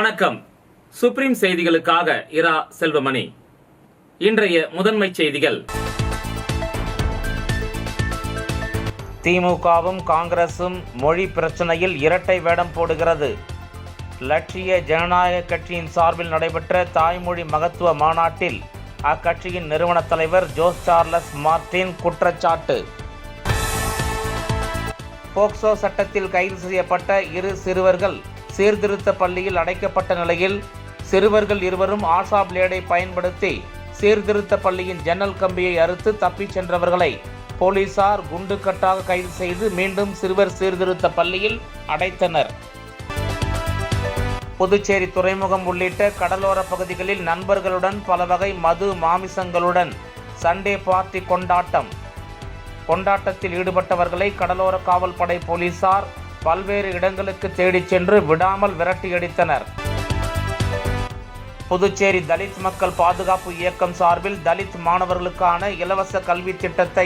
வணக்கம். சுப்ரீம் செய்திகளுக்காக இரா செல்வமணி. இன்றைய முதன்மை செய்திகள். திமுகவும் காங்கிரசும் மொழி பிரச்சனையில் இரட்டை வேடம் போடுகிறது. லட்சிய ஜனநாயக கட்சியின் சார்பில் நடைபெற்ற தாய்மொழி மகத்துவ மாநாட்டில் அக்கட்சியின் நிறுவன தலைவர் ஜோஸ் சார்லஸ் மார்டின் குற்றச்சாட்டு. போக்சோ சட்டத்தில் கைது செய்யப்பட்ட இரு சிறுவர்கள் சீர்திருத்த பள்ளியில் அடைக்கப்பட்ட நிலையில் சிறுவர்கள் இருவரும் ஆஷா பிளேடை பயன்படுத்தி சீர்திருத்த பள்ளியின் ஜன்னல் கம்பியை அறுத்து தப்பிச் சென்றவர்களை போலீசார் குண்டுக்கட்டாக கைது செய்து மீண்டும் சிறுவர் சீர்திருத்த பள்ளியில் அடைத்தனர். புதுச்சேரி துறைமுகம் உள்ளிட்ட கடலோர பகுதிகளில் நண்பர்களுடன் பல வகை மது மாமிசங்களுடன் சண்டே பார்ட்டி கொண்டாட்டத்தில் ஈடுபட்டவர்களை கடலோர காவல்படை போலீசார் பல்வேறு இடங்களுக்கு தேடிச் சென்று விடாமல் விரட்டியடித்தனர். புதுச்சேரி தலித் மக்கள் பாதுகாப்பு இயக்கம் சார்பில் தலித் மாணவர்களுக்கான இலவச கல்வி திட்டத்தை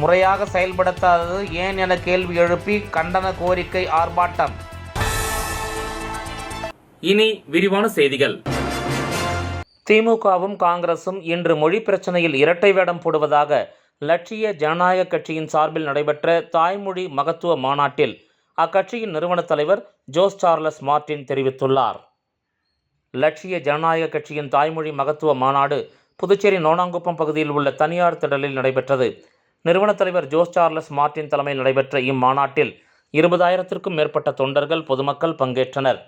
முறையாக செயல்படுத்தாதது ஏன் என கேள்வி எழுப்பி கண்டன கோரிக்கை ஆர்ப்பாட்டம். இனி விரிவான செய்திகள். திமுகவும் காங்கிரசும் இன்று மொழி பிரச்சனையில் இரட்டை வேடம் போடுவதாக லட்சிய ஜனநாயக கட்சியின் சார்பில் நடைபெற்ற தாய்மொழி மகத்துவ மாநாட்டில் அக்கட்சியின் நிறுவன தலைவர் ஜோஸ் சார்லஸ் மார்டின் தெரிவித்துள்ளார். லட்சிய ஜனநாயக கட்சியின் தாய்மொழி மகத்துவ மாநாடு புதுச்சேரி நோனாங்குப்பம் பகுதியில் உள்ள தனியார் திடலில் நடைபெற்றது. நிறுவன தலைவர் ஜோஸ் சார்லஸ் மார்டின் தலைமையில் நடைபெற்ற இம்மாநாட்டில் 20,000க்கும் மேற்பட்ட தொண்டர்கள் பொதுமக்கள் பங்கேற்றனர்.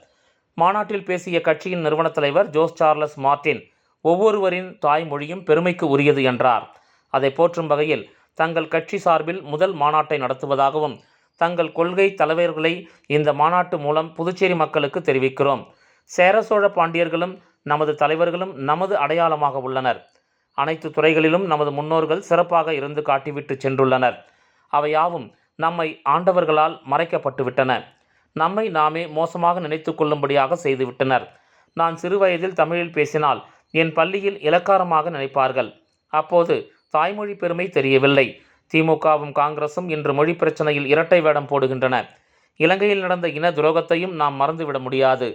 மாநாட்டில் பேசிய கட்சியின் நிறுவன தலைவர் ஜோஸ் சார்லஸ் மார்டின் ஒவ்வொருவரின் தாய்மொழியும் பெருமைக்கு உரியது என்றார். அதை போற்றும் வகையில் தங்கள் கட்சி சார்பில் முதல் மாநாட்டை நடத்துவதாகவும் தங்கள் கொள்கை தலைவர்களை இந்த மாநாட்டு மூலம் புதுச்சேரி மக்களுக்கு தெரிவிக்கிறோம். சேர சோழ பாண்டியர்களும் நமது தலைவர்களும் நமது அடையாளமாக உள்ளனர். அனைத்து துறைகளிலும் நமது முன்னோர்கள் சிறப்பாக இருந்து காட்டிவிட்டு சென்றுள்ளனர். அவையாவும் நம்மை ஆண்டவர்களால் மறைக்கப்பட்டுவிட்டன. நம்மை நாமே மோசமாக நினைத்து கொள்ளும்படியாக செய்துவிட்டனர். நான் சிறுவயதில் தமிழில் பேசினால் என் பள்ளியில் இலக்காரமாக நினைப்பார்கள். அப்போது தாய்மொழி பெருமை தெரியவில்லை. திமுகவும் காங்கிரசும் இன்று மொழி பிரச்சனையில் இரட்டை வேடம் போடுகின்றன. இலங்கையில் நடந்த இன துரோகத்தையும் நாம் மறந்துவிட முடியாது.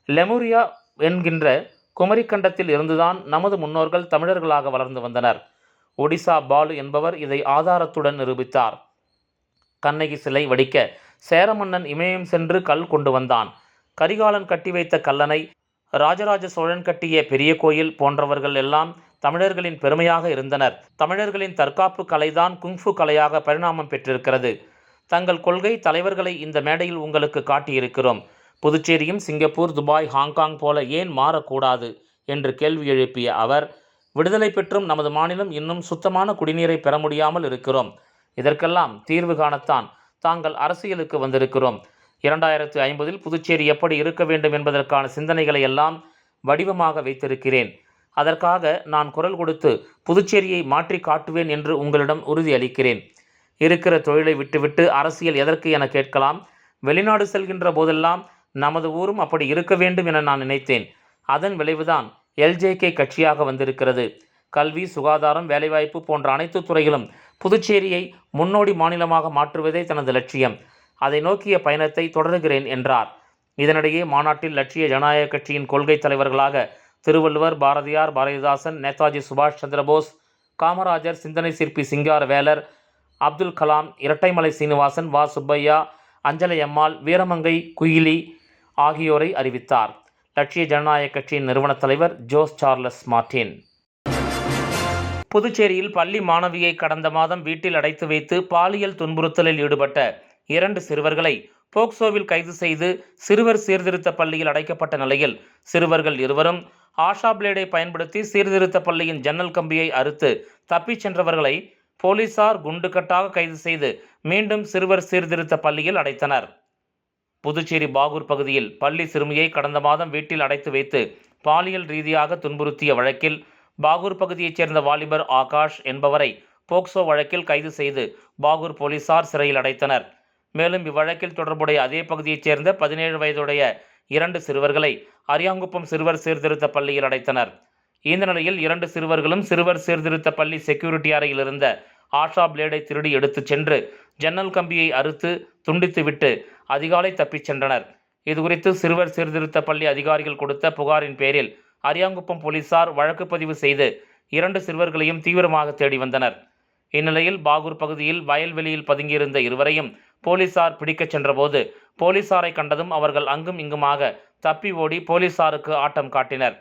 லெமுரியா என்கின்ற குமரிக்கண்டத்தில் இருந்துதான் நமது முன்னோர்கள் தமிழர்களாக வளர்ந்து வந்தனர். ஒடிசா பாலு என்பவர் இதை ஆதாரத்துடன் நிரூபித்தார். கண்ணகி சிலை வடிக்க சேர மன்னன் இமயம் சென்று கல் கொண்டு வந்தான். கரிகாலன் கட்டி வைத்த கல்லணை, ராஜராஜ சோழன் கட்டிய பெரிய கோயில் போன்றவர்கள் எல்லாம் தமிழர்களின் பெருமையாக இருந்தனர். தமிழர்களின் தற்காப்பு கலைதான் குங்ஃபு கலையாக பரிணாமம் பெற்றிருக்கிறது. தங்கள் கொள்கை தலைவர்களை இந்த மேடையில் உங்களுக்கு காட்டியிருக்கிறோம். புதுச்சேரியும் சிங்கப்பூர், துபாய், ஹாங்காங் போல ஏன் மாறக்கூடாது என்று கேள்வி எழுப்பிய அவர், விடுதலை பெற்றும் நமது மாநிலம் இன்னும் சுத்தமான குடிநீரை பெற முடியாமல் இருக்கிறோம். இதற்கெல்லாம் தீர்வு காணத்தான் தாங்கள் அரசியலுக்கு வந்திருக்கிறோம். 2050 புதுச்சேரி எப்படி இருக்க வேண்டும் என்பதற்கான சிந்தனைகளை எல்லாம் வடிவமாக வைத்திருக்கிறேன். அதற்காக நான் குரல் கொடுத்து புதுச்சேரியை மாற்றி காட்டுவேன் என்று உங்களிடம் உறுதியளிக்கிறேன். இருக்கிற தொழிலை விட்டுவிட்டு அரசியல் எதற்கு என கேட்கலாம். வெளிநாடு செல்கின்ற போதெல்லாம் நமது ஊரும் அப்படி இருக்க வேண்டும் என நான் நினைத்தேன். அதன் விளைவுதான் LJK கட்சியாக வந்திருக்கிறது. கல்வி, சுகாதாரம், வேலைவாய்ப்பு போன்ற அனைத்து துறையிலும் புதுச்சேரியை முன்னோடி மாநிலமாக மாற்றுவதே தனது லட்சியம். அதை நோக்கிய பயணத்தை தொடர்கிறேன் என்றார். இதனிடையே மாநாட்டில் லட்சிய ஜனநாயக கட்சியின் கொள்கை தலைவர்களாக திருவள்ளுவர், பாரதியார், பாரதிதாசன், நேதாஜி சுபாஷ் சந்திரபோஸ், காமராஜர், சிந்தனை சிற்பி சிங்காரவேலர், அப்துல் கலாம், இரட்டைமலை சீனிவாசன், வா சுப்பையா, அஞ்சலை அம்மாள், வீரமங்கை குயிலி ஆகியோரை அறிவித்தார். லட்சிய ஜனநாயக கட்சியின் நிறுவன தலைவர் ஜோஸ் சார்லஸ் மார்டின். புதுச்சேரியில் பள்ளி மாணவியை கடந்த மாதம் வீட்டில் அடைத்து வைத்து பாலியல் துன்புறுத்தலில் ஈடுபட்ட 2 சிறுவர்களை போக்சோவில் கைது செய்து சிறுவர் சீர்திருத்த பள்ளியில் அடைக்கப்பட்ட நிலையில் சிறுவர்கள் இருவரும் ஆஷா பிளேடை பயன்படுத்தி சீர்திருத்த பள்ளியின் ஜன்னல் கம்பியை அறுத்து தப்பிச் சென்றவர்களை போலீசார் குண்டுக்கட்டாக கைது செய்து மீண்டும் சிறுவர் சீர்திருத்த பள்ளியில் அடைத்தனர். புதுச்சேரி பாகூர் பகுதியில் பள்ளி சிறுமியை கடந்த மாதம் வீட்டில் அடைத்து வைத்து பாலியல் ரீதியாக துன்புறுத்திய வழக்கில் பாகூர் பகுதியைச் சேர்ந்த வாலிபர் ஆகாஷ் என்பவரை போக்சோ வழக்கில் கைது செய்து பாகூர் போலீசார் சிறையில் அடைத்தனர். மேலும் இவ்வழக்கில் தொடர்புடைய அதே பகுதியைச் சேர்ந்த 17 வயதுடைய 2 சிறுவர்களை அரியாங்குப்பம் சிறுவர் சீர்திருத்த பள்ளியில் அடைத்தனர். இந்த நிலையில் 2 சிறுவர்களும் சிறுவர் சீர்திருத்த பள்ளி செக்யூரிட்டி அறையில் இருந்த ஆஷா பிளேடை திருடி எடுத்துச் சென்று ஜன்னல் கம்பியை அறுத்து துண்டித்துவிட்டு அதிகாலை தப்பிச் சென்றனர். இதுகுறித்து சிறுவர் சீர்திருத்த பள்ளி அதிகாரிகள் கொடுத்த புகாரின் பேரில் அரியாங்குப்பம் போலீசார் வழக்கு பதிவு செய்து 2 சிறுவர்களையும் தீவிரமாக தேடி வந்தனர். இந்நிலையில் பாகூர் பகுதியில் வயல்வெளியில் பதுங்கியிருந்த இருவரையும் போலீசார் பிடிக்கச் சென்றபோது போலீசாரை கண்டதும் அவர்கள் அங்கும் இங்குமாக தப்பி ஓடி போலீசாருக்கு ஆட்டம் காட்டினர்.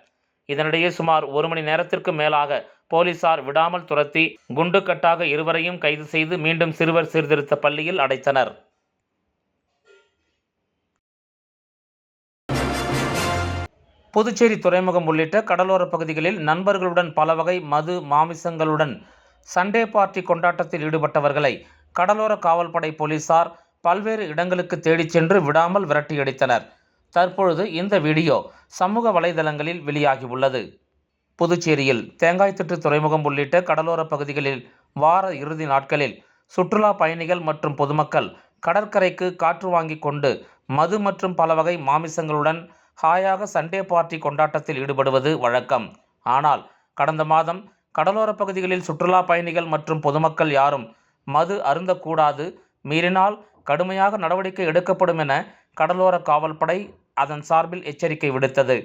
இதனிடையே சுமார் 1 மணி நேரத்திற்கு மேலாக போலீசார் விடாமல் துரத்தி குண்டுக்கட்டாக இருவரையும் கைது செய்து மீண்டும் சிறுவர் சீர்திருத்த பள்ளியில் அடைத்தனர். புதுச்சேரி துறைமுகம் உள்ளிட்ட கடலோர பகுதிகளில் நண்பர்களுடன் பல வகை மது மாமிசங்களுடன் சண்டே பார்ட்டி கொண்டாட்டத்தில் ஈடுபட்டவர்களை கடலோர காவல்படை போலீசார் பல்வேறு இடங்களுக்கு தேடிச் சென்று விடாமல் விரட்டியடித்தனர். தற்பொழுது இந்த வீடியோ சமூக வலைதளங்களில் வெளியாகியுள்ளது. புதுச்சேரியில் தேங்காய்திட்டு துறைமுகம் உள்ளிட்ட கடலோர பகுதிகளில் வார இறுதி நாட்களில் சுற்றுலா பயணிகள் மற்றும் பொதுமக்கள் கடற்கரைக்கு காற்று வாங்கி கொண்டு மது மற்றும் பல வகை மாமிசங்களுடன் ஹாயாக சண்டே பார்ட்டி கொண்டாட்டத்தில் ஈடுபடுவது வழக்கம். ஆனால் கடந்த மாதம் கடலோர பகுதிகளில் சுற்றுலா பயணிகள் மற்றும் பொதுமக்கள் யாரும் மது அருந்தக்கூடாது, மீறினால் கடுமையாக நடவடிக்கை எடுக்கப்படும் என கடலோர காவல்படை அதன் சார்பில் எச்சரிக்கை விடுத்தது.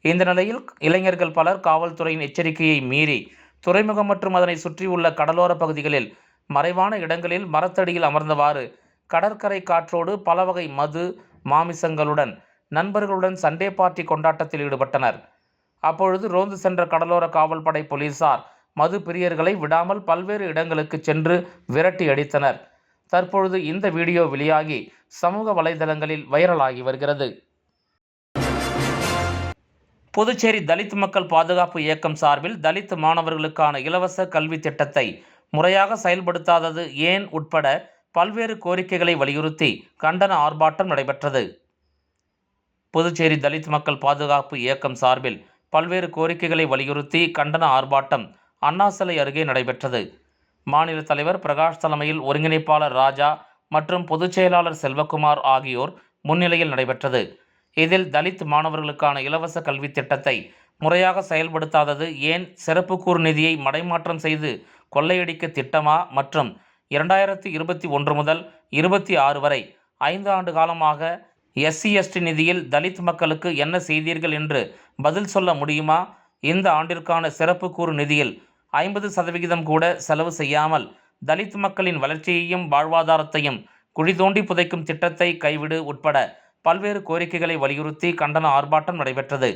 இந்த நிலையில் இளைஞர்கள் பலர் காவல்துறையின் எச்சரிக்கையை மீறி துறைமுகம் மற்றும் அதனை சுற்றியுள்ள கடலோர பகுதிகளில் மறைவான இடங்களில் மரத்தடியில் அமர்ந்தவாறு கடற்கரை காற்றோடு பல வகை மது மாமிசங்களுடன் நண்பர்களுடன் சண்டே பார்ட்டி கொண்டாட்டத்தில் ஈடுபட்டனர். அப்பொழுது ரோந்து சென்ற கடலோர காவல்படை போலீசார் மது பிரியர்களை விடாமல் பல்வேறு இடங்களுக்கு சென்று விரட்டி அடித்தனர். தற்பொழுது இந்த வீடியோ வெளியாகி சமூக வலைதளங்களில் வைரலாகி வருகிறது. புதுச்சேரி தலித் மக்கள் பாதுகாப்பு இயக்கம் சார்பில் தலித் மாணவர்களுக்கான இலவச கல்வி திட்டத்தை முறையாக செயல்படுத்தாதது ஏன் உட்பட பல்வேறு கோரிக்கைகளை வலியுறுத்தி கண்டன ஆர்ப்பாட்டம் நடைபெற்றது. புதுச்சேரி தலித் மக்கள் பாதுகாப்பு இயக்கம் சார்பில் பல்வேறு கோரிக்கைகளை வலியுறுத்தி கண்டன ஆர்ப்பாட்டம் அண்ணா சிலை அருகே நடைபெற்றது. மாநில தலைவர் பிரகாஷ் தலைமையில் ஒருங்கிணைப்பாளர் ராஜா மற்றும் பொதுச் செயலாளர் செல்வகுமார் ஆகியோர் முன்னிலையில் நடைபெற்றது. இதில் தலித் மாணவர்களுக்கான இலவச கல்வி திட்டத்தை முறையாக செயல்படுத்தாதது ஏன், சிறப்பு கூறு நிதியை மடைமாற்றம் செய்து கொள்ளையடிக்க திட்டமா மற்றும் 2021 முதல் 26 வரை 5 ஆண்டு காலமாக SC/ST நிதியில் தலித் மக்களுக்கு என்ன செய்தீர்கள் என்று பதில் சொல்ல முடியுமா? இந்த ஆண்டிற்கான சிறப்பு கூறு நிதியில் 50% கூட செலவு செய்யாமல் தலித் மக்களின் வளர்ச்சியையும் வாழ்வாதாரத்தையும் குழி தோண்டி புதைக்கும் திட்டத்தை கைவிடு உட்பட பல்வேறு கோரிக்கைகளை வலியுறுத்தி கண்டன ஆர்ப்பாட்டம் நடைபெற்றது.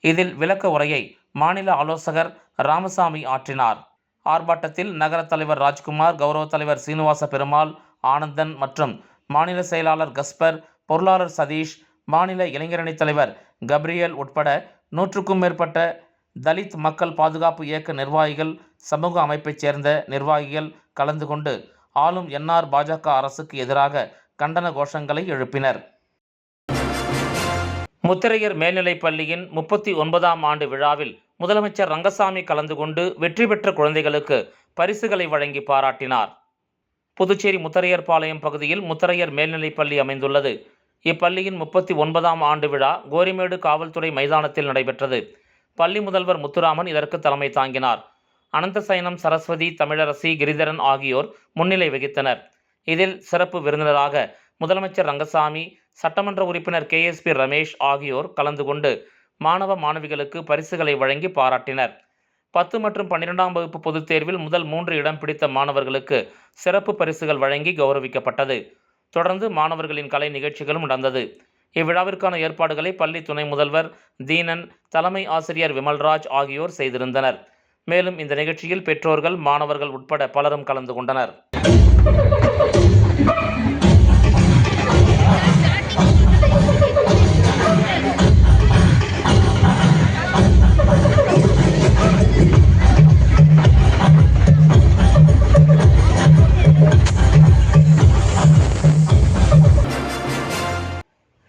இதில் விளக்க உரையை மாநில ஆலோசகர் ராமசாமி ஆற்றினார். ஆர்ப்பாட்டத்தில் நகர தலைவர் ராஜ்குமார், கௌரவ தலைவர் சீனிவாச பெருமாள், ஆனந்தன் மற்றும் மாநில செயலாளர் கஸ்பர், பொருளாளர் சதீஷ், மாநில இளைஞரணி தலைவர் கப்ரியல் உட்பட 100க்கும் மேற்பட்ட தலித் மக்கள் பாதுகாப்பு இயக்க நிர்வாகிகள், சமூக அமைப்பைச் சேர்ந்த நிர்வாகிகள் கலந்து கொண்டு ஆளும் NR பாஜக அரசுக்கு எதிராக கண்டன கோஷங்களை எழுப்பினர். முத்திரையர் மேல்நிலைப் பள்ளியின் 39ஆம் ஆண்டு விழாவில் முதலமைச்சர் ரங்கசாமி கலந்து கொண்டு வெற்றி பெற்ற குழந்தைகளுக்கு பரிசுகளை வழங்கி பாராட்டினார். புதுச்சேரி முத்தரையர் பாளையம் பகுதியில் முத்தரையர் மேல்நிலைப் பள்ளி அமைந்துள்ளது. இப்பள்ளியின் 39ஆம் ஆண்டு விழா கோரிமேடு காவல்துறை மைதானத்தில் நடைபெற்றது. பள்ளி முதல்வர் முத்துராமன் இதற்கு தலைமை தாங்கினார். அனந்தசயனம், சரஸ்வதி, தமிழரசி, கிரிதரன் ஆகியோர் முன்னிலை வகித்தனர். இதில் சிறப்பு விருந்தினராக முதலமைச்சர் ரங்கசாமி, சட்டமன்ற உறுப்பினர் KSP ரமேஷ் ஆகியோர் கலந்து கொண்டு மாணவ மாணவிகளுக்கு பரிசுகளை வழங்கி பாராட்டினர். 10 மற்றும் 12ஆம் வகுப்பு பொதுத் தேர்வில் முதல் 3 இடம் பிடித்த மாணவர்களுக்கு சிறப்பு பரிசுகள் வழங்கி கௌரவிக்கப்பட்டது. தொடர்ந்து மாணவர்களின் கலை நிகழ்ச்சிகளும் நடந்தது. இவ்விழாவிற்கான ஏற்பாடுகளை பள்ளி துணை முதல்வர் தீனன், தலைமை ஆசிரியர் விமல்ராஜ் ஆகியோர் செய்திருந்தனர். மேலும் இந்த நிகழ்ச்சியில் பெற்றோர்கள், மாணவர்கள் உட்பட பலரும் கலந்து கொண்டனர்.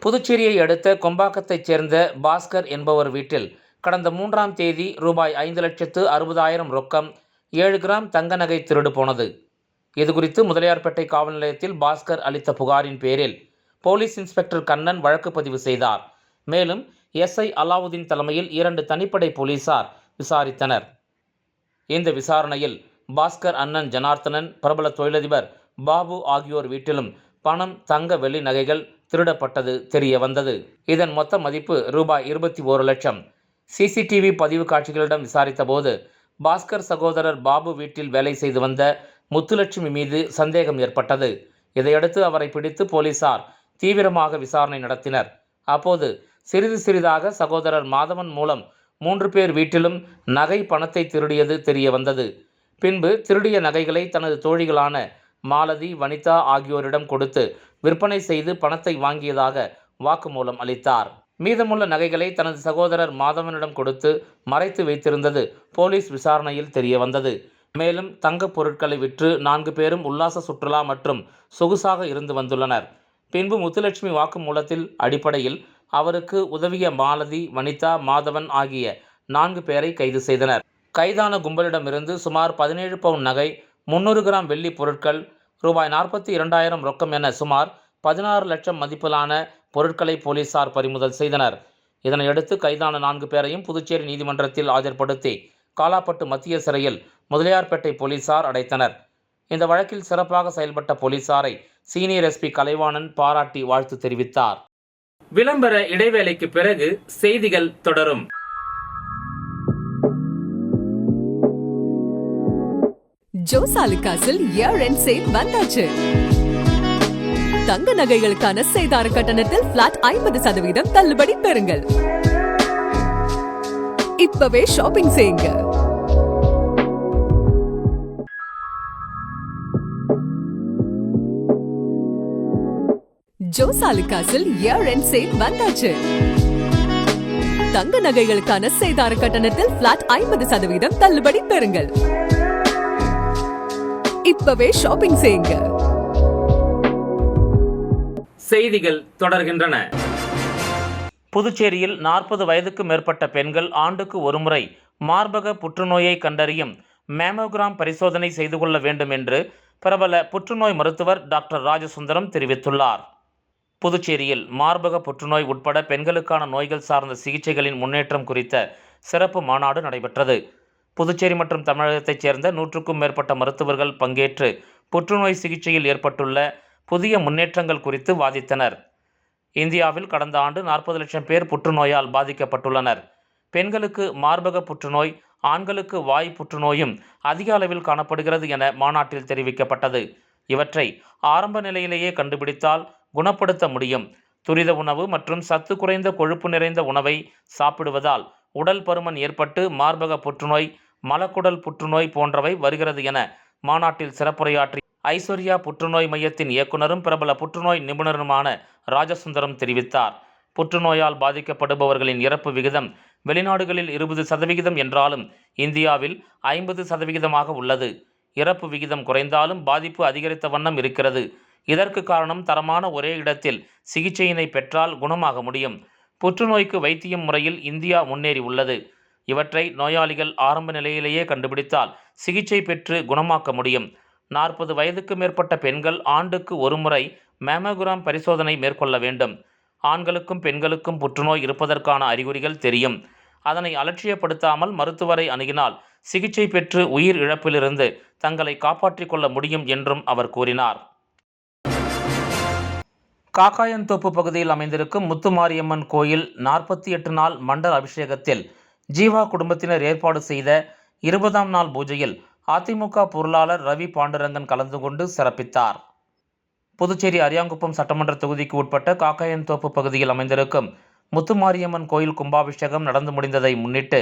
புதுச்சேரியை அடுத்த கொம்பாக்கத்தைச் சேர்ந்த பாஸ்கர் என்பவர் வீட்டில் கடந்த 3ஆம் தேதி ரூபாய் 5,60,000 ரொக்கம், 7 கிராம் தங்க நகை திருடு போனது. இதுகுறித்து முதலியார்பேட்டை காவல் நிலையத்தில் பாஸ்கர் அளித்த புகாரின் பேரில் போலீஸ் இன்ஸ்பெக்டர் கண்ணன் வழக்கு பதிவு செய்தார். மேலும் SI அலாவுதீன் தலைமையில் 2 தனிப்படை போலீசார் விசாரித்தனர். இந்த விசாரணையில் பாஸ்கர் அண்ணன் ஜனார்த்தனன், பிரபல தொழிலதிபர் பாபு ஆகியோர் வீட்டிலும் பணம், தங்க, வெள்ளி நகைகள், திருடப்பட்டது தெரிய வந்தது. இதன் மொத்த மதிப்பு ரூபாய் 21 லட்சம். சிசிடிவி பதிவு காட்சிகளிடம் விசாரித்தபோது பாஸ்கர் சகோதரர் பாபு வீட்டில் வேலை செய்து வந்த முத்துலட்சுமி மீது சந்தேகம் ஏற்பட்டது. இதையடுத்து அவரை பிடித்து போலீசார் தீவிரமாக விசாரணை நடத்தினர். அப்போது சிறிது சிறிதாக சகோதரர் மாதவன் மூலம் 3 பேர் வீட்டிலும் நகை பணத்தை திருடியது தெரிய வந்தது. பின்பு திருடிய நகைகளை தனது தோழிகளான மாலதி, வனிதா ஆகியோரிடம் கொடுத்து விற்பனை செய்து பணத்தை வாங்கியதாக வாக்குமூலம் அளித்தார். மீதமுள்ள நகைகளை தனது சகோதரர் மாதவனிடம் கொடுத்து மறைத்து வைத்திருந்தது போலீஸ் விசாரணையில் தெரிய வந்தது. மேலும் தங்கப் பொருட்களை விற்று 4 பேரும் உல்லாச சுற்றுலா மற்றும் சொகுசாக இருந்து வந்துள்ளனர். பின்பு முத்துலட்சுமி வாக்குமூலத்தில் அடிப்படையில் அவருக்கு உதவிய மாலதி, வனிதா, மாதவன் ஆகிய 4 பேரை கைது செய்தனர். கைதான கும்பலிடமிருந்து சுமார் 17 பவுன் நகை, 300 கிராம் வெள்ளி பொருட்கள், ரூபாய் 42,000 ரொக்கம் என சுமார் 16 லட்சம் மதிப்பிலான பொருட்களை போலீசார் பறிமுதல் செய்தனர். இதனையடுத்து கைதான 4 பேரையும் புதுச்சேரி நீதிமன்றத்தில் ஆஜர்படுத்தி காலாப்பட்டு மத்திய சிறையில் முதலியார்பேட்டை போலீசார் அடைத்தனர். இந்த வழக்கில் சிறப்பாக செயல்பட்ட போலீசாரை சீனியர் எஸ்பி கலைவாணன் பாராட்டி வாழ்த்து தெரிவித்தார். விளம்பர இடைவேளைக்கு பிறகு செய்திகள் தொடரும். ஜோஸ் ஆலுகாஸில் இயர் எண்ட் சேல் வந்தாச்சு. தங்க நகைகளுக்கான சேதார கட்டணத்தில் பிளாட் 50% தள்ளுபடி பெறுங்கள். இப்பவே ஷாப்பிங் செய்யுங்க. ஜோஸ் ஆலுகாஸில் இயர் எண்ட் சேல் வந்தாச்சு. தங்க நகைகளுக்கான சேதார கட்டணத்தில் பிளாட் 50% தள்ளுபடி பெறுங்கள். இப்பவே ஷாப்பிங் செய்யுங்க. செய்திகள் தொடர்கின்றன. புதுச்சேரியில் 40 வயதுக்கு மேற்பட்ட பெண்கள் ஆண்டுக்கு ஒருமுறை மார்பக புற்றுநோயை கண்டறியும் மேமோகிராம் பரிசோதனை செய்து கொள்ள வேண்டும் என்று பிரபல புற்றுநோய் மருத்துவர் டாக்டர் ராஜசுந்தரம் தெரிவித்துள்ளார். புதுச்சேரியில் மார்பக புற்றுநோய் உட்பட பெண்களுக்கான நோய்கள் சார்ந்த சிகிச்சைகளின் முன்னேற்றம் குறித்த சிறப்பு மாநாடு நடைபெற்றது. புதுச்சேரி மற்றும் தமிழகத்தைச் சேர்ந்த 100க்கும் மேற்பட்ட மருத்துவர்கள் பங்கேற்று புற்றுநோய் சிகிச்சையில் ஏற்பட்டுள்ள புதிய முன்னேற்றங்கள் குறித்து வாதித்தனர். இந்தியாவில் கடந்த ஆண்டு 40 லட்சம் பேர் புற்றுநோயால் பாதிக்கப்பட்டுள்ளனர். பெண்களுக்கு மார்பக புற்றுநோய், ஆண்களுக்கு வாய் புற்றுநோயும் அதிக அளவில் காணப்படுகிறது என மாநாட்டில் தெரிவிக்கப்பட்டது. இவற்றை ஆரம்ப நிலையிலேயே கண்டுபிடித்தால் குணப்படுத்த முடியும். துரித உணவு மற்றும் சத்து குறைந்த கொழுப்பு நிறைந்த உணவை சாப்பிடுவதால் உடல் பருமன் ஏற்பட்டு மார்பக புற்றுநோய், மலக்குடல் புற்றுநோய் போன்றவை வருகிறது என மாநாட்டில் சிறப்புரையாற்றி ஐஸ்வர்யா புற்றுநோய் மையத்தின் இயக்குனரும் பிரபல புற்றுநோய் நிபுணருமான ராஜசுந்தரம் தெரிவித்தார். புற்றுநோயால் பாதிக்கப்படுபவர்களின் இறப்பு விகிதம் வெளிநாடுகளில் 20% என்றாலும் இந்தியாவில் 50% உள்ளது. இறப்பு விகிதம் குறைந்தாலும் பாதிப்பு அதிகரித்த வண்ணம் இருக்கிறது. இதற்கு காரணம் தரமான ஒரே இடத்தில் சிகிச்சையினை பெற்றால் குணமாக முடியும். புற்றுநோய்க்கு வைத்தியம் முறையில் இந்தியா முன்னேறி உள்ளது. இவற்றை நோயாளிகள் ஆரம்ப நிலையிலேயே கண்டுபிடித்தால் சிகிச்சை பெற்று குணமாக்க முடியும். 40 வயதுக்கு மேற்பட்ட பெண்கள் ஆண்டுக்கு ஒருமுறை மேமோகிராம் பரிசோதனை மேற்கொள்ள வேண்டும். ஆண்களுக்கும் பெண்களுக்கும் புற்றுநோய் இருப்பதற்கான அறிகுறிகள் தெரியும். அதனை அலட்சியப்படுத்தாமல் மருத்துவரை அணுகினால் சிகிச்சை பெற்று உயிர் இழப்பிலிருந்து தங்களை காப்பாற்றிக் கொள்ள முடியும் என்றும் அவர் கூறினார். காக்காயன்தோப்பு பகுதியில் அமைந்திருக்கும் முத்துமாரியம்மன் கோயில் 48 நாள் மண்டல அபிஷேகத்தில் ஜீவா குடும்பத்தினர் ஏற்பாடு செய்த 20ஆம் நாள் பூஜையில் அதிமுக பொருளாளர் ரவி பாண்டுரங்கன் கலந்து கொண்டு சிறப்பித்தார். புதுச்சேரி அரியாங்குப்பம் சட்டமன்ற தொகுதிக்கு உட்பட்ட காக்காயன்தோப்பு பகுதியில் அமைந்திருக்கும் முத்துமாரியம்மன் கோயில் கும்பாபிஷேகம் நடந்து முடிந்ததை முன்னிட்டு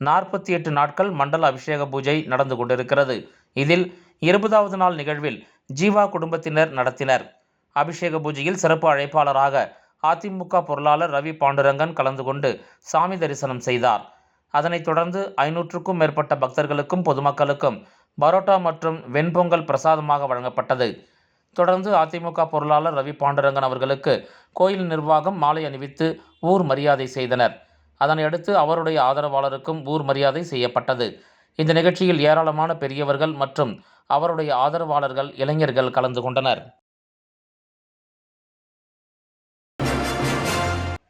48 நாட்கள் மண்டல அபிஷேக பூஜை நடந்து கொண்டிருக்கிறது. இதில் 20வது நாள் நிகழ்வில் ஜீவா குடும்பத்தினர் நடத்தினர். அபிஷேக பூஜையில் சிறப்பு அழைப்பாளராக அதிமுக பொருளாளர் ரவி பாண்டுரங்கன் கலந்து கொண்டு சாமி தரிசனம் செய்தார். அதனைத் தொடர்ந்து 500க்கும் மேற்பட்ட பக்தர்களுக்கும் பொதுமக்களுக்கும் பரோட்டா மற்றும் வெண்பொங்கல் பிரசாதமாக வழங்கப்பட்டது. தொடர்ந்து அதிமுக பொருளாளர் ரவி பாண்டுரங்கன் அவர்களுக்கு கோயில் நிர்வாகம் மாலை அணிவித்து ஊர் மரியாதை செய்தனர். அதனையடுத்து அவருடைய ஆதரவாளருக்கும் ஊர் மரியாதை செய்யப்பட்டது. இந்த நிகழ்ச்சியில் ஏராளமான பெரியவர்கள் மற்றும் அவருடைய ஆதரவாளர்கள், இளைஞர்கள் கலந்து கொண்டனர்.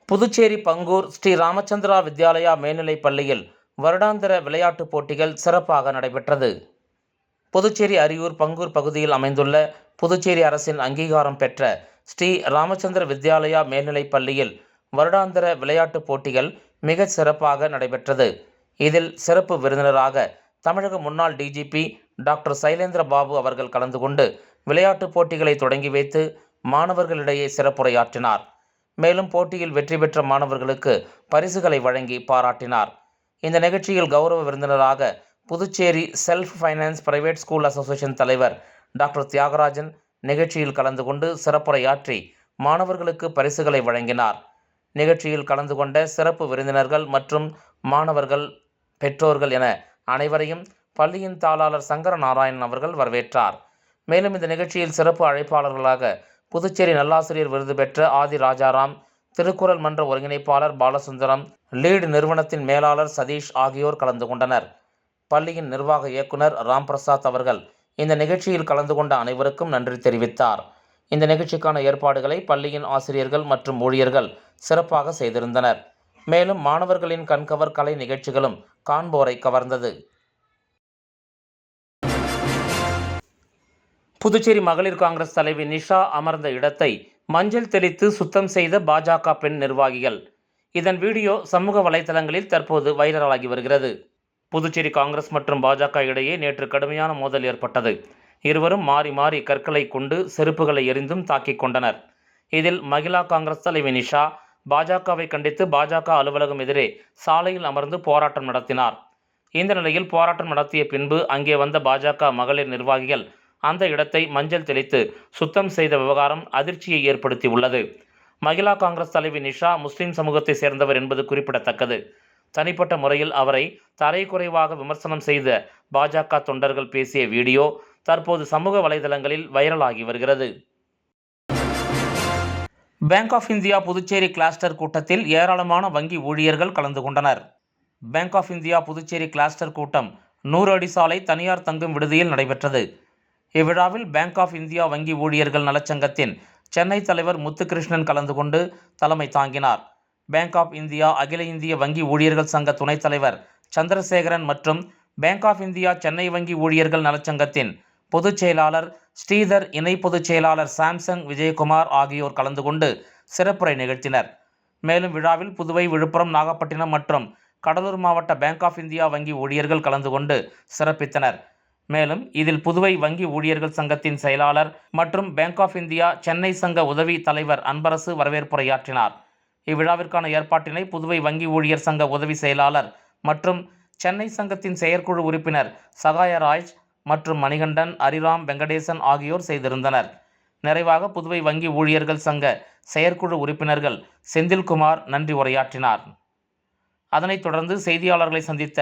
புதுச்சேரி பங்கூர் ஸ்ரீ ராமச்சந்திரா வித்யாலயா மேல்நிலைப் பள்ளியில் வருடாந்திர விளையாட்டுப் போட்டிகள் சிறப்பாக நடைபெற்றது. புதுச்சேரி அரியூர் பங்கூர் பகுதியில் அமைந்துள்ள புதுச்சேரி அரசின் அங்கீகாரம் பெற்ற ஸ்ரீ ராமச்சந்திர வித்யாலயா மேல்நிலைப் பள்ளியில் வருடாந்திர விளையாட்டுப் போட்டிகள் மிக சிறப்பாக நடைபெற்றது. இதில் சிறப்பு விருந்தினராக தமிழக முன்னாள் டிஜிபி டாக்டர் சைலேந்திர பாபு அவர்கள் கலந்து கொண்டு விளையாட்டுப் போட்டிகளை தொடங்கி வைத்து மாணவர்களிடையே சிறப்புரையாற்றினார். மேலும் போட்டியில் வெற்றி பெற்ற மாணவர்களுக்கு பரிசுகளை வழங்கி பாராட்டினார். இந்த நிகழ்ச்சியில் கௌரவ விருந்தினராக Puducherry self finance private school association தலைவர் டாக்டர் தியாகராஜன் நிகழ்ச்சியில் கலந்து கொண்டு சிறப்புரையாற்றி மாணவர்களுக்கு பரிசுகளை வழங்கினார். நிகழ்ச்சியில் கலந்து கொண்ட சிறப்பு விருந்தினர்கள் மற்றும் மாணவர்கள், பெற்றோர்கள் என அனைவரையும் பள்ளியின் தாளாளர் சங்கர நாராயணன் அவர்கள் வரவேற்றார். மேலும் இந்த நிகழ்ச்சியில் சிறப்பு அழைப்பாளர்களாக புதுச்சேரி நல்லாசிரியர் விருது பெற்ற ஆதி ராஜாராம், திருக்குறள் மன்ற ஒருங்கிணைப்பாளர் பாலசுந்தரம், லீடு நிறுவனத்தின் மேலாளர் சதீஷ் ஆகியோர் கலந்து கொண்டனர். பள்ளியின் நிர்வாக இயக்குனர் ராம்பிரசாத் அவர்கள் இந்த நிகழ்ச்சியில் கலந்து கொண்ட அனைவருக்கும் நன்றி தெரிவித்தார். இந்த நிகழ்ச்சிக்கான ஏற்பாடுகளை பள்ளியின் ஆசிரியர்கள் மற்றும் ஊழியர்கள் சிறப்பாக செய்திருந்தனர். மேலும் மாணவர்களின் கண்கவர் கலை நிகழ்ச்சிகளும் காண்போரை கவர்ந்தது. புதுச்சேரி மகளிர் காங்கிரஸ் தலைவி நிஷா அமர்ந்த இடத்தை மஞ்சள் தெளித்து சுத்தம் செய்த பாஜக பெண் நிர்வாகிகள். இதன் வீடியோ சமூக வலைதளங்களில் தற்போது வைரலாகி வருகிறது. புதுச்சேரி காங்கிரஸ் மற்றும் பாஜக இடையே நேற்று கடுமையான மோதல் ஏற்பட்டது. இருவரும் மாறி மாறி கற்களை கொண்டு செருப்புகளை எறிந்தும் தாக்கிக் கொண்டனர். இதில் மகிழா காங்கிரஸ் தலைவி நிஷா பாஜகவை கண்டித்து பாஜக அலுவலகம் எதிரே சாலையில் அமர்ந்து போராட்டம் நடத்தினார். இந்த நிலையில் போராட்டம் நடத்திய பின்பு அங்கே வந்த பாஜக மகளிர் நிர்வாகிகள் அந்த இடத்தை மஞ்சள் தெளித்து சுத்தம் செய்த விவகாரம் அதிர்ச்சியை ஏற்படுத்தி உள்ளது. மகிழா காங்கிரஸ் தலைவி நிஷா முஸ்லிம் சமூகத்தை சேர்ந்தவர் என்பது குறிப்பிடத்தக்கது. தனிப்பட்ட முறையில் அவரை தரைக்குறைவாக விமர்சனம் செய்த பாஜக தொண்டர்கள் பேசிய வீடியோ தற்போது சமூக வலைதளங்களில் வைரலாகி வருகிறது. Bank of India Puducherry cluster கூட்டத்தில் ஏராளமான வங்கி ஊழியர்கள் கலந்து கொண்டனர். Bank of India Puducherry cluster கூட்டம் 100 அடி சாலை தனியார் தங்கும் விடுதியில் நடைபெற்றது. இவ்விழாவில் பேங்க் ஆஃப் இந்தியா வங்கி ஊழியர்கள் நலச்சங்கத்தின் சென்னை தலைவர் முத்துகிருஷ்ணன் கலந்து கொண்டு தலைமை தாங்கினார். பேங்க் ஆஃப் இந்தியா அகில இந்திய வங்கி ஊழியர்கள் சங்க துணைத் தலைவர் சந்திரசேகரன் மற்றும் பேங்க் ஆஃப் இந்தியா சென்னை வங்கி ஊழியர்கள் நலச்சங்கத்தின் பொதுச் செயலாளர் ஸ்ரீதர், இணை பொதுச் செயலாளர் சாம்சங் விஜயகுமார் ஆகியோர் கலந்து கொண்டு சிறப்புரை நிகழ்த்தினர். மேலும் விழாவில் புதுவை, விழுப்புரம், நாகப்பட்டினம் மற்றும் கடலூர் மாவட்ட பேங்க் ஆஃப் இந்தியா வங்கி ஊழியர்கள் கலந்து கொண்டு சிறப்பித்தனர். மேலும் இதில் புதுவை வங்கி ஊழியர்கள் சங்கத்தின் செயலாளர் மற்றும் பேங்க் ஆஃப் இந்தியா சென்னை சங்க உதவி தலைவர் அன்பரசு வரவேற்புரையாற்றினார். இவ்விழாவிற்கான ஏற்பாட்டினை புதுவை வங்கி ஊழியர் சங்க உதவி செயலாளர் மற்றும் சென்னை சங்கத்தின் செயற்குழு உறுப்பினர் சகாயராஜ் மற்றும் மணிகண்டன், அரிராம், வெங்கடேசன் ஆகியோர் செய்திருந்தனர். நிறைவாக புதுவை வங்கி ஊழியர்கள் சங்க செயற்குழு உறுப்பினர்கள் செந்தில்குமார் நன்றி உரையாற்றினார். அதனைத் தொடர்ந்து செய்தியாளர்களை சந்தித்த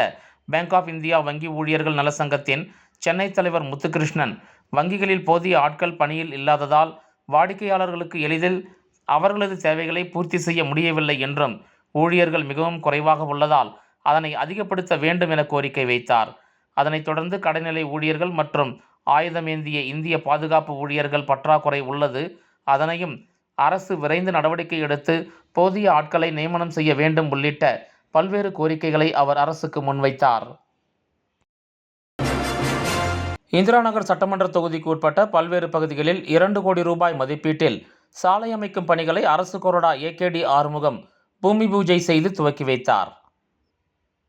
பேங்க் ஆஃப் இந்தியா வங்கி ஊழியர்கள் நல சங்கத்தின் சென்னை தலைவர் முத்துகிருஷ்ணன், வங்கிகளில் போதிய ஆட்கள் பணியில் இல்லாததால் வாடிக்கையாளர்களுக்கு எளிதில் அவர்களது தேவைகளை பூர்த்தி செய்ய முடியவில்லை என்றும், ஊழியர்கள் மிகவும் குறைவாக உள்ளதால் அதனை அதிகப்படுத்த வேண்டும் என கோரிக்கை வைத்தார். அதனைத் தொடர்ந்து கடைநிலை ஊழியர்கள் மற்றும் ஆயுதமேந்திய இந்திய பாதுகாப்பு ஊழியர்கள் பற்றாக்குறை உள்ளது, அதனையும் அரசு விரைந்து நடவடிக்கை எடுத்து போதிய ஆட்களை நியமனம் செய்ய வேண்டும் உள்ளிட்ட பல்வேறு கோரிக்கைகளை அவர் அரசுக்கு முன்வைத்தார். இந்திரா நகர் சட்டமன்ற தொகுதிக்கு உட்பட்ட பல்வேறு பகுதிகளில் 2 கோடி ரூபாய் மதிப்பீட்டில் சாலை அமைக்கும் பணிகளை அரசு கொறடா ஏகேடி ஆறுமுகம் பூமி பூஜை செய்து துவக்கி வைத்தார்.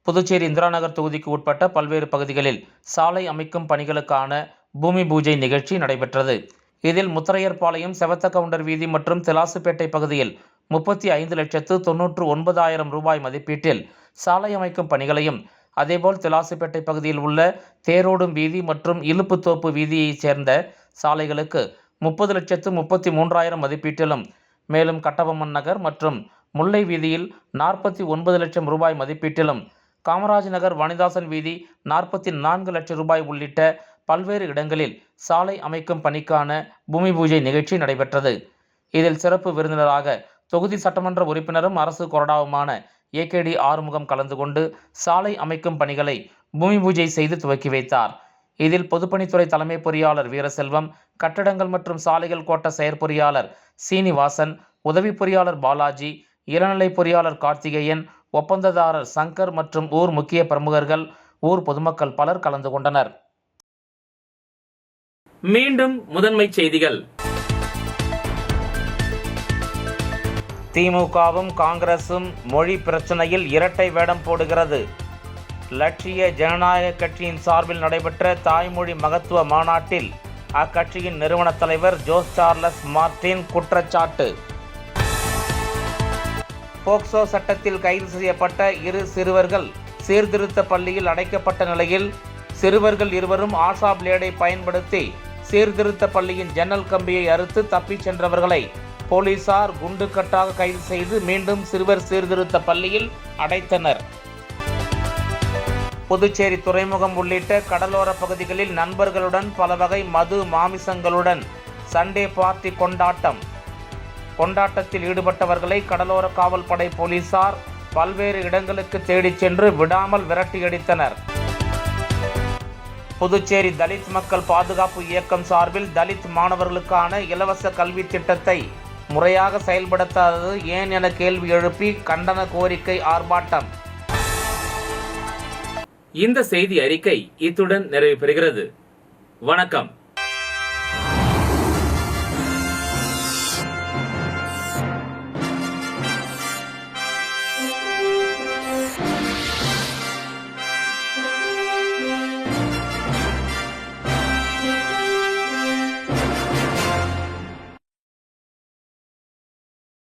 புதுச்சேரி இந்திரா நகர் தொகுதிக்கு உட்பட்ட பல்வேறு பகுதிகளில் சாலை அமைக்கும் பணிகளுக்கான பூமி பூஜை நிகழ்ச்சி நடைபெற்றது. இதில் முத்தரையர்பாளையம், செவத்த கவுண்டர் வீதி மற்றும் திலாசுப்பேட்டை பகுதியில் 35,99,000 ரூபாய் மதிப்பீட்டில் சாலை அமைக்கும் பணிகளையும், அதேபோல் திலாசுப்பேட்டை பகுதியில் உள்ள தேரோடும் வீதி மற்றும் இலுப்புத்தோப்பு வீதியைச் சேர்ந்த சாலைகளுக்கு 30,33,000 மதிப்பீட்டிலும், மேலும் கட்டபொம்மன் நகர் மற்றும் முல்லை வீதியில் 49 லட்சம் ரூபாய் மதிப்பீட்டிலும், காமராஜ் நகர், வாணிதாசன் வீதி 44 லட்சம் ரூபாய் உள்ளிட்ட பல்வேறு இடங்களில் சாலை அமைக்கும் பணிக்கான பூமி பூஜை நிகழ்ச்சி நடைபெற்றது. இதில் சிறப்பு விருந்தினராக தொகுதி சட்டமன்ற உறுப்பினரும் அரசு கொறடாவுமான ஏகேடி ஆறுமுகம் கலந்து கொண்டு சாலை அமைக்கும் பணிகளை பூமி பூஜை செய்து துவக்கி வைத்தார். இதில் பொதுப்பணித்துறை தலைமை பொறியாளர் வீரசெல்வம், கட்டடங்கள் மற்றும் சாலைகள் கோட்ட செயற்பொறியாளர் சீனிவாசன், உதவி பொறியாளர் பாலாஜி, இளநிலை பொறியாளர் கார்த்திகேயன், ஒப்பந்ததாரர் சங்கர் மற்றும் ஊர் முக்கிய பிரமுகர்கள், ஊர் பொதுமக்கள் பலர் கலந்து கொண்டனர். மீண்டும் முதன்மைச் செய்திகள். திமுகவும் காங்கிரசும் மொழி பிரச்சனையில் இரட்டை வேடம் போடுகிறது. லட்சிய ஜனநாயக கட்சியின் சார்பில் நடைபெற்ற தாய்மொழி மகத்துவ மாநாட்டில் அக்கட்சியின் நிறுவன தலைவர் ஜோஸ் சார்லஸ் மார்டின் குற்றச்சாட்டு. போக்சோ சட்டத்தில் கைது செய்யப்பட்ட 2 சிறுவர்கள் சீர்திருத்த பள்ளியில் அடைக்கப்பட்ட நிலையில் சிறுவர்கள் இருவரும் ஆஷா பிளேடை பயன்படுத்தி சீர்திருத்த பள்ளியின் ஜன்னல் கம்பியை அறுத்து தப்பிச் சென்றவர்களை போலீசார் குண்டுக்கட்டாக கைது செய்து மீண்டும் சிறுவர் சீர்திருத்த பள்ளியில் அடைத்தனர். புதுச்சேரி துறைமுகம் உள்ளிட்ட கடலோர பகுதிகளில் நண்பர்களுடன் பல வகை மது மாமிசங்களுடன் சண்டே பார்ட்டி கொண்டாட்டத்தில் ஈடுபட்டவர்களை கடலோர காவல்படை போலீசார் பல்வேறு இடங்களுக்கு தேடிச் சென்று விடாமல் விரட்டியடித்தனர். புதுச்சேரி தலித் மக்கள் பாதுகாப்பு இயக்கம் சார்பில் தலித் மாணவர்களுக்கான இலவச கல்வி திட்டத்தை முறையாக செயல்படுத்தாதது ஏன் என கேள்வி எழுப்பி கண்டன கோரிக்கை ஆர்ப்பாட்டம். இந்த செய்தி அறிக்கை இத்துடன் நிறைவு பெறுகிறது. வணக்கம்.